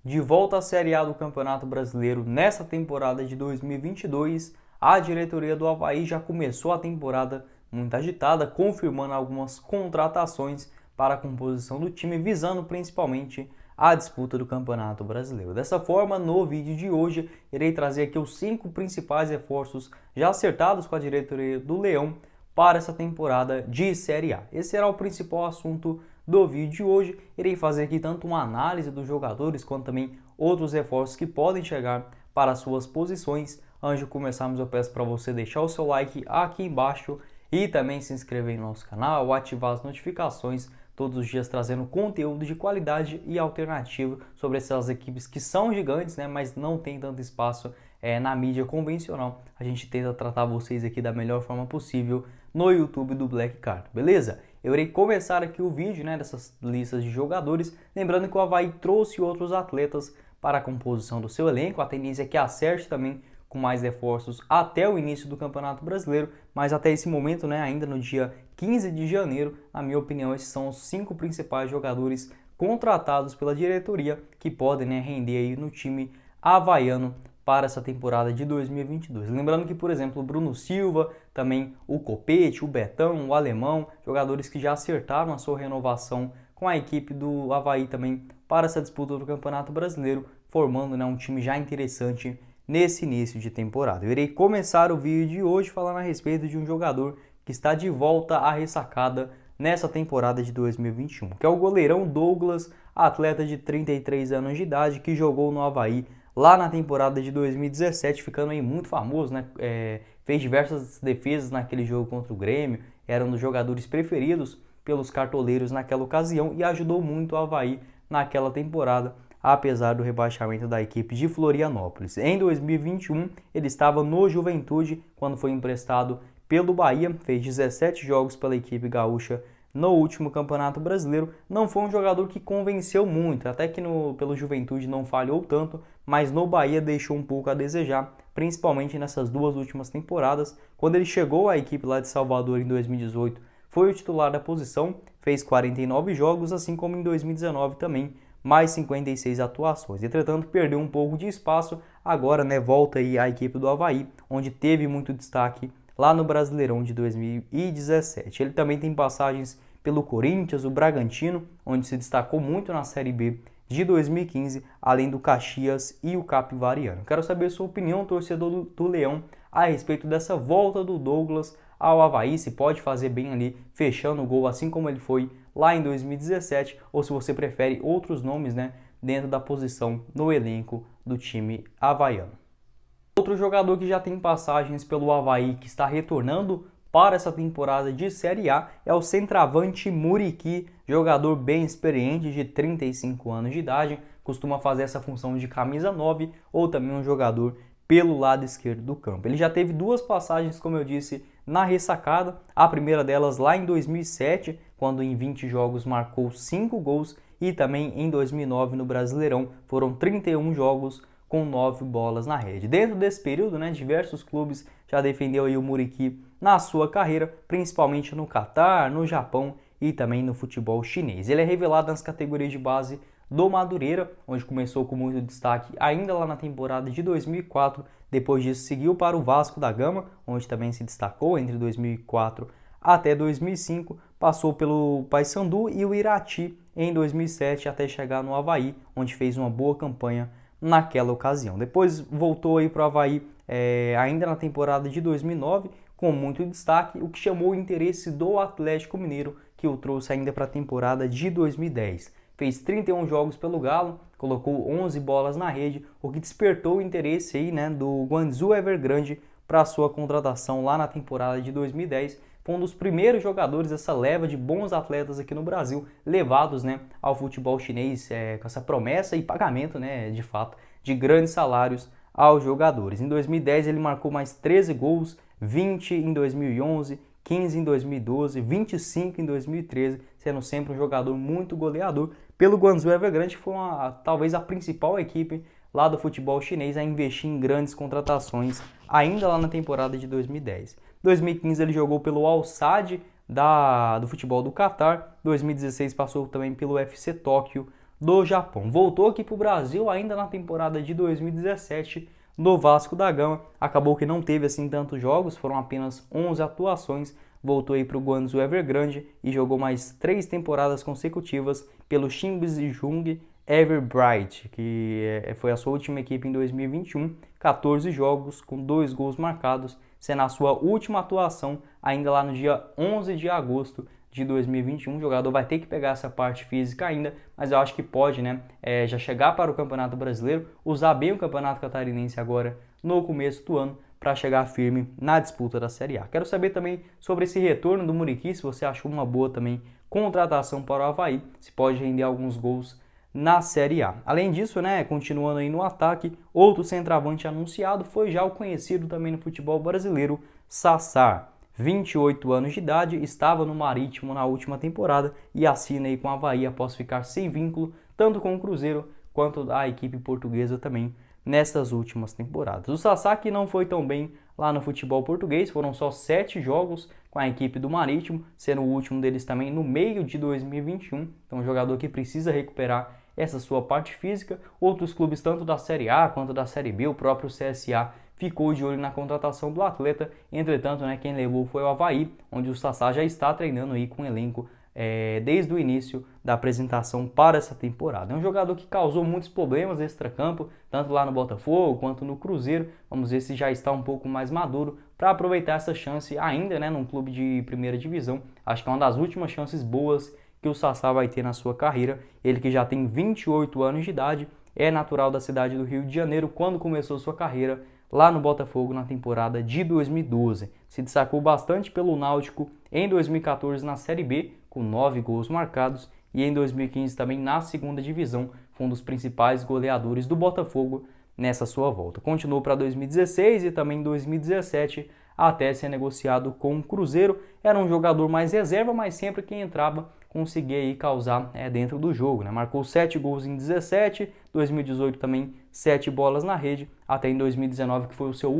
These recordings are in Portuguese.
De volta à Série A do Campeonato Brasileiro nessa temporada de 2022, a diretoria do Avaí já começou a temporada muito agitada, confirmando algumas contratações para a composição do time, visando principalmente a disputa do Campeonato Brasileiro. Dessa forma, no vídeo de hoje, irei trazer aqui os 5 principais reforços já acertados com a diretoria do Leão para essa temporada de Série A. Esse será o principal assunto do vídeo de hoje. Irei fazer aqui tanto uma análise dos jogadores quanto também outros reforços que podem chegar para as suas posições. Antes de começarmos, eu peço para você deixar o seu like aqui embaixo e também se inscrever no nosso canal, ativar as notificações, todos os dias trazendo conteúdo de qualidade e alternativo sobre essas equipes que são gigantes, né, mas não tem tanto espaço na mídia convencional. A gente tenta tratar vocês aqui da melhor forma possível no YouTube do Black Card, beleza? Eu irei começar aqui o vídeo, né, dessas listas de jogadores, lembrando que o Avaí trouxe outros atletas para a composição do seu elenco. A tendência é que acerte também com mais reforços até o início do Campeonato Brasileiro, mas até esse momento, né, ainda no dia 15 de janeiro, na minha opinião, esses são os 5 principais jogadores contratados pela diretoria que podem, né, render aí no time havaiano para essa temporada de 2022. Lembrando que, por exemplo, o Bruno Silva, também o Copete, o Betão, o Alemão, jogadores que já acertaram a sua renovação com a equipe do Avaí também para essa disputa do Campeonato Brasileiro, formando, né, um time já interessante nesse início de temporada. Eu irei começar o vídeo de hoje falando a respeito de um jogador que está de volta à ressacada nessa temporada de 2021, que é o goleirão Douglas, atleta de 33 anos de idade que jogou no Avaí lá na temporada de 2017, ficando aí muito famoso, né? Fez diversas defesas naquele jogo contra o Grêmio, era um dos jogadores preferidos pelos cartoleiros naquela ocasião e ajudou muito o Avaí naquela temporada, apesar do rebaixamento da equipe de Florianópolis. Em 2021, ele estava no Juventude quando foi emprestado pelo Bahia, fez 17 jogos pela equipe gaúcha no último Campeonato Brasileiro. Não foi um jogador que convenceu muito, até que pelo Juventude não falhou tanto, mas no Bahia deixou um pouco a desejar, principalmente nessas duas últimas temporadas. Quando ele chegou à equipe lá de Salvador em 2018, foi o titular da posição, fez 49 jogos, assim como em 2019 também, mais 56 atuações. Entretanto, perdeu um pouco de espaço, agora, né, volta aí à equipe do Avaí, onde teve muito destaque lá no Brasileirão de 2017. Ele também tem passagens pelo Corinthians, o Bragantino, onde se destacou muito na Série B de 2015, além do Caxias e o Capivariano. Quero saber a sua opinião, torcedor do Leão, a respeito dessa volta do Douglas ao Avaí, se pode fazer bem ali, fechando o gol, assim como ele foi lá em 2017, ou se você prefere outros nomes, né, dentro da posição no elenco do time havaiano. Outro jogador que já tem passagens pelo Avaí, que está retornando para essa temporada de Série A, é o centroavante Muriqui, jogador bem experiente de 35 anos de idade, costuma fazer essa função de camisa 9 ou também um jogador pelo lado esquerdo do campo. Ele já teve 2 passagens, como eu disse, na ressacada, a primeira delas lá em 2007, quando em 20 jogos marcou 5 gols, e também em 2009 no Brasileirão, foram 31 jogos com 9 bolas na rede. Dentro desse período, né, diversos clubes já defendeu aí o Muriqui na sua carreira, principalmente no Catar, no Japão e também no futebol chinês. Ele é revelado nas categorias de base do Madureira, onde começou com muito destaque ainda lá na temporada de 2004. Depois disso seguiu para o Vasco da Gama, onde também se destacou entre 2004 até 2005, passou pelo Paysandu e o Irati em 2007 até chegar no Avaí, onde fez uma boa campanha naquela ocasião. Depois voltou aí para o Avaí ainda na temporada de 2009 com muito destaque, o que chamou o interesse do Atlético Mineiro, que o trouxe ainda para a temporada de 2010. Fez 31 jogos pelo Galo, colocou 11 bolas na rede, o que despertou o interesse aí, né, do Guangzhou Evergrande para a sua contratação lá na temporada de 2010. Foi um dos primeiros jogadores dessa leva de bons atletas aqui no Brasil, levados, né, ao futebol chinês com essa promessa e pagamento, né, de fato, de grandes salários aos jogadores. Em 2010 ele marcou mais 13 gols, 20 em 2011, 15 em 2012, 25 em 2013, sendo sempre um jogador muito goleador pelo Guangzhou Evergrande, que foi talvez a principal equipe lá do futebol chinês a investir em grandes contratações ainda lá na temporada de 2010. Em 2015 ele jogou pelo Al Sadd do futebol do Catar, 2016 passou também pelo FC Tóquio do Japão. Voltou aqui para o Brasil ainda na temporada de 2017 no Vasco da Gama. Acabou que não teve assim tantos jogos, foram apenas 11 atuações. Voltou aí para o Guangzhou Evergrande e jogou mais 3 temporadas consecutivas pelo Shinbizhung Everbright, que foi a sua última equipe em 2021, 14 jogos com 2 gols marcados, sendo a sua última atuação ainda lá no dia 11 de agosto de 2021. O jogador vai ter que pegar essa parte física ainda, mas eu acho que pode, né, já chegar para o Campeonato Brasileiro, usar bem o Campeonato Catarinense agora no começo do ano, para chegar firme na disputa da Série A. Quero saber também sobre esse retorno do Muriqui, se você achou uma boa também contratação para o Avaí, se pode render alguns gols na Série A. Além disso, né, continuando aí no ataque, outro centroavante anunciado foi já o conhecido também no futebol brasileiro, Sassá. 28 anos de idade, estava no Marítimo na última temporada e assina aí com o Avaí após ficar sem vínculo, tanto com o Cruzeiro quanto a equipe portuguesa também nestas últimas temporadas. O Sassá que não foi tão bem lá no futebol português, foram só 7 jogos com a equipe do Marítimo, sendo o último deles também no meio de 2021, então um jogador que precisa recuperar essa sua parte física. Outros clubes, tanto da Série A quanto da Série B, o próprio CSA ficou de olho na contratação do atleta. Entretanto, né, quem levou foi o Avaí, onde o Sassá já está treinando aí com o elenco desde o início da apresentação para essa temporada. É um jogador que causou muitos problemas extracampo, tanto lá no Botafogo quanto no Cruzeiro. Vamos ver se já está um pouco mais maduro para aproveitar essa chance ainda, né, num clube de primeira divisão. Acho que é uma das últimas chances boas que o Sassá vai ter na sua carreira. Ele que já tem 28 anos de idade, é natural da cidade do Rio de Janeiro, quando começou sua carreira lá no Botafogo na temporada de 2012. Se destacou bastante pelo Náutico em 2014 na Série B, com 9 gols marcados, e em 2015 também na segunda divisão, foi um dos principais goleadores do Botafogo nessa sua volta. Continuou para 2016 e também 2017, até ser negociado com o Cruzeiro. Era um jogador mais reserva, mas sempre que entrava conseguia aí causar dentro do jogo, né? Marcou 7 gols em 17, 2018 também 7 bolas na rede, até em 2019 que foi o seu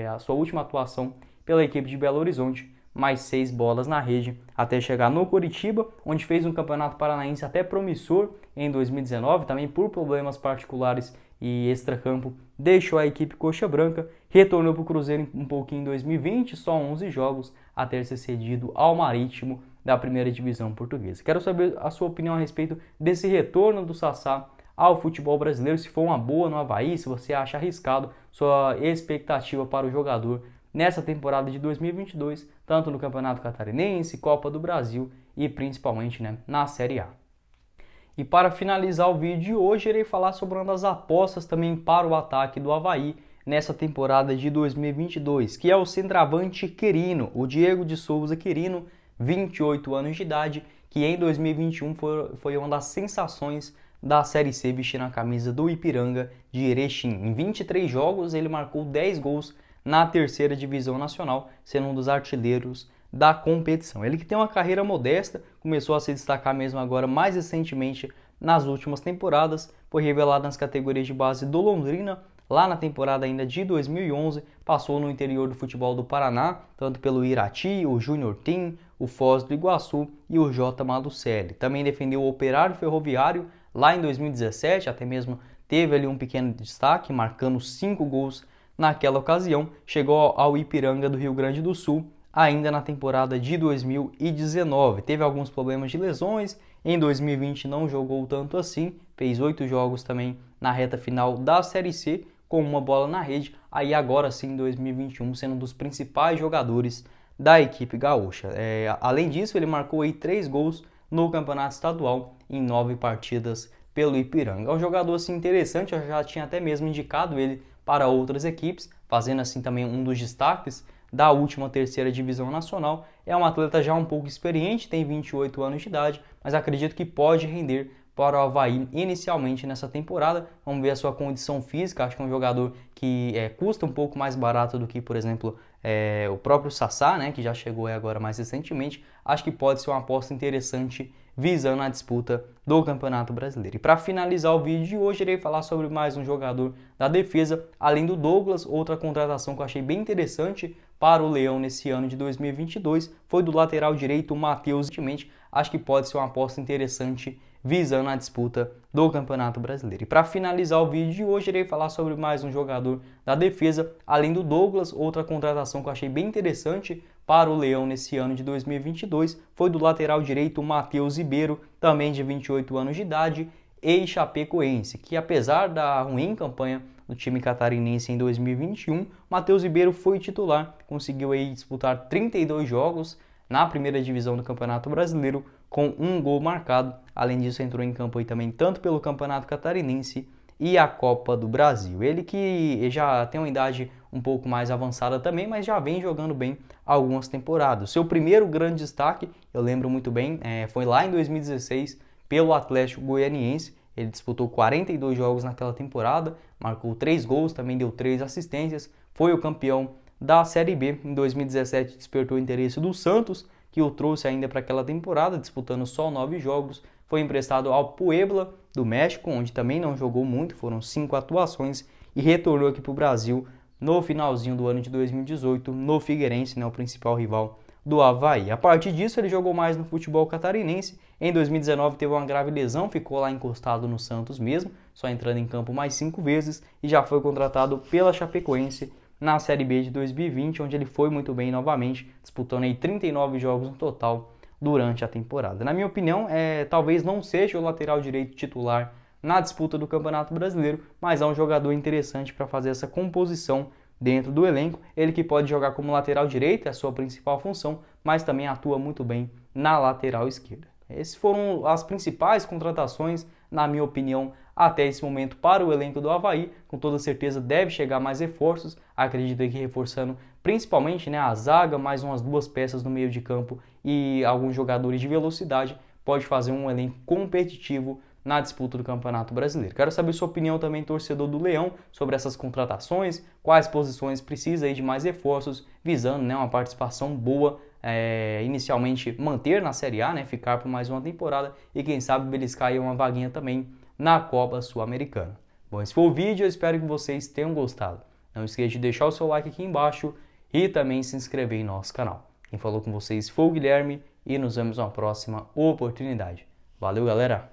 a sua última atuação pela equipe de Belo Horizonte, mais 6 bolas na rede, até chegar no Coritiba, onde fez um campeonato paranaense até promissor em 2019, também por problemas particulares e extracampo, deixou a equipe coxa branca, retornou para o Cruzeiro um pouquinho em 2020, só 11 jogos, até ser cedido ao Marítimo da primeira divisão portuguesa. Quero saber a sua opinião a respeito desse retorno do Sassá ao futebol brasileiro, se for uma boa no Avaí, se você acha arriscado, sua expectativa para o jogador nessa temporada de 2022, tanto no Campeonato Catarinense, Copa do Brasil e principalmente, né, na Série A. E para finalizar o vídeo de hoje, irei falar sobre uma das apostas também para o ataque do Avaí nessa temporada de 2022, que é o centroavante Querino, o Diego de Souza Querino, 28 anos de idade, que em 2021 foi uma das sensações da Série C, vestindo a camisa do Ipiranga de Erechim. Em 23 jogos, ele marcou 10 gols na terceira divisão nacional, sendo um dos artilheiros da competição. Ele que tem uma carreira modesta, começou a se destacar mesmo agora mais recentemente nas últimas temporadas, foi revelado nas categorias de base do Londrina, lá na temporada ainda de 2011, passou no interior do futebol do Paraná, tanto pelo Irati, o Júnior Team, o Foz do Iguaçu e o J. Malucelli. Também defendeu o Operário Ferroviário lá em 2017, até mesmo teve ali um pequeno destaque, marcando 5 gols naquela ocasião. Chegou ao Ipiranga do Rio Grande do Sul ainda na temporada de 2019. Teve alguns problemas de lesões, em 2020 não jogou tanto assim, fez 8 jogos também na reta final da Série C, com uma bola na rede, aí agora sim em 2021 sendo um dos principais jogadores da equipe gaúcha. Além disso, ele marcou aí 3 gols no campeonato estadual em 9 partidas pelo Ipiranga. É um jogador assim interessante, eu já tinha até mesmo indicado ele para outras equipes, fazendo assim também um dos destaques da última terceira divisão nacional. É um atleta já um pouco experiente, tem 28 anos de idade, mas acredito que pode render para o Avaí inicialmente nessa temporada. Vamos ver a sua condição física, acho que é um jogador que custa um pouco mais barato do que, por exemplo, o próprio Sassá, né, que já chegou agora mais recentemente. Acho que pode ser uma aposta interessante visando a disputa do Campeonato Brasileiro. E para finalizar o vídeo de hoje, irei falar sobre mais um jogador da defesa, além do Douglas. Outra contratação que eu achei bem interessante para o Leão nesse ano de 2022 foi do lateral direito, o Matheus. Acho que pode ser uma aposta interessante visando a disputa do Campeonato Brasileiro. E para finalizar o vídeo de hoje, irei falar sobre mais um jogador da defesa, além do Douglas. Outra contratação que eu achei bem interessante para o Leão nesse ano de 2022 foi do lateral direito Matheus Ribeiro, também de 28 anos de idade, ex-chapecoense, que apesar da ruim campanha do time catarinense em 2021, Matheus Ribeiro foi titular, conseguiu aí disputar 32 jogos na primeira divisão do Campeonato Brasileiro com um gol marcado. Além disso, entrou em campo aí também tanto pelo Campeonato Catarinense e a Copa do Brasil. Ele que já tem uma idade um pouco mais avançada também, mas já vem jogando bem algumas temporadas. Seu primeiro grande destaque, eu lembro muito bem, foi lá em 2016 pelo Atlético Goianiense. Ele disputou 42 jogos naquela temporada, marcou 3 gols, também deu 3 assistências, foi o campeão da Série B. Em 2017 despertou o interesse do Santos, que o trouxe ainda para aquela temporada, disputando só 9 jogos. Foi emprestado ao Puebla do México, onde também não jogou muito, foram 5 atuações, e retornou aqui para o Brasil no finalzinho do ano de 2018, no Figueirense, o principal rival do Avaí. A partir disso, ele jogou mais no futebol catarinense. Em 2019 teve uma grave lesão, ficou lá encostado no Santos mesmo, só entrando em campo mais 5 vezes, e já foi contratado pela Chapecoense na Série B de 2020, onde ele foi muito bem novamente, disputando aí 39 jogos no total durante a temporada. Na minha opinião, talvez não seja o lateral direito titular na disputa do Campeonato Brasileiro, mas é um jogador interessante para fazer essa composição dentro do elenco. Ele que pode jogar como lateral direito, é a sua principal função, mas também atua muito bem na lateral esquerda. Essas foram as principais contratações, na minha opinião, até esse momento para o elenco do Avaí. Com toda certeza deve chegar mais reforços, acredito que reforçando principalmente a zaga, mais umas 2 peças no meio de campo e alguns jogadores de velocidade, pode fazer um elenco competitivo na disputa do Campeonato Brasileiro. Quero saber sua opinião também, torcedor do Leão, sobre essas contratações, quais posições precisa aí de mais reforços, visando uma participação boa, inicialmente manter na Série A, ficar por mais uma temporada e quem sabe beliscar aí uma vaguinha também na Copa Sul-Americana. Bom, esse foi o vídeo, eu espero que vocês tenham gostado. Não esqueça de deixar o seu like aqui embaixo e também se inscrever em nosso canal. Quem falou com vocês foi o Guilherme e nos vemos na próxima oportunidade. Valeu, galera!